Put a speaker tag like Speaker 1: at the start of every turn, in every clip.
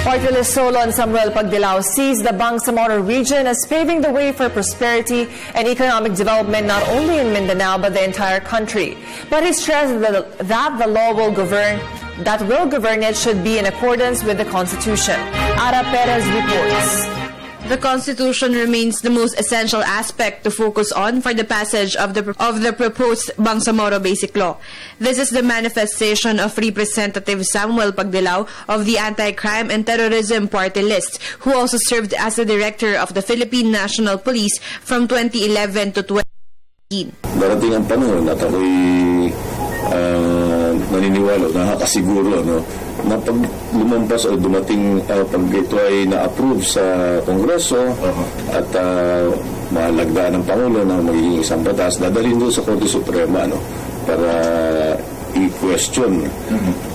Speaker 1: Party List Solon Samuel Pagdilao sees the Bangsamoro region as paving the way for prosperity and economic development not only in Mindanao but the entire country. But he stressed that the law will govern it should be in accordance with the Constitution. Ara Perez reports.
Speaker 2: The Constitution remains the most essential aspect to focus on for the passage of the proposed Bangsamoro Basic Law. This is the manifestation of Representative Samuel Pagdilao of the Anti-Crime and Terrorism Party List, who also served as the Director of the Philippine National Police from 2011 to 2018.
Speaker 3: Darating ang panahon at ako'y naniniwala, nakakasiguro, na pag lumampas o dumating pag ito ay na-approve sa Kongreso at malagdaan ng Pangulo na magiging isang batas, dadalhin doon sa Korte Suprema para i-question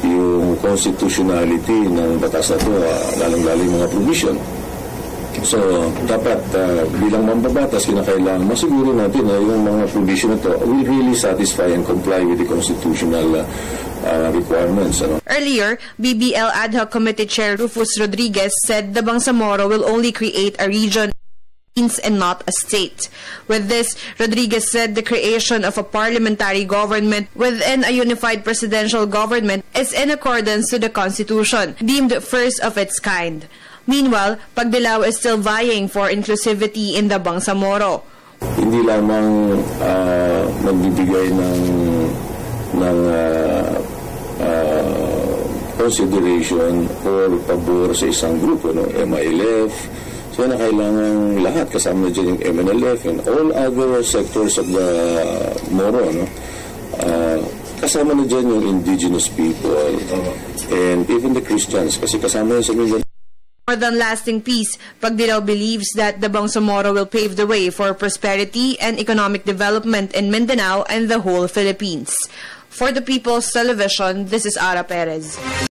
Speaker 3: yung constitutionality ng batas na ito, lalong-lalo yung mga provision. So, dapat bilang mambabatas, kinakailangan masiguro natin na yung mga provision na ito will really satisfy and comply with the constitutional requirements.
Speaker 2: Earlier, BBL Ad Hoc Committee Chair Rufus Rodriguez said the Bangsamoro will only create a region and not a state. With this, Rodriguez said the creation of a parliamentary government within a unified presidential government is in accordance to the Constitution, deemed first of its kind. Meanwhile, Pagdilao is still vying for inclusivity in the Bangsamoro.
Speaker 3: Hindi lamang magbibigay ng consideration or pabor sa isang grupo, MILF. So, kailangan lahat, kasama na dyan yung MNLF and all other sectors of the Moro, kasama na dyan yung indigenous people and even the Christians, kasi kasama yun sa Mindanao.
Speaker 2: More than lasting peace, Pagdilao believes that the Bangsamoro will pave the way for prosperity and economic development in Mindanao and the whole Philippines. For the People's Television, this is Ara Perez.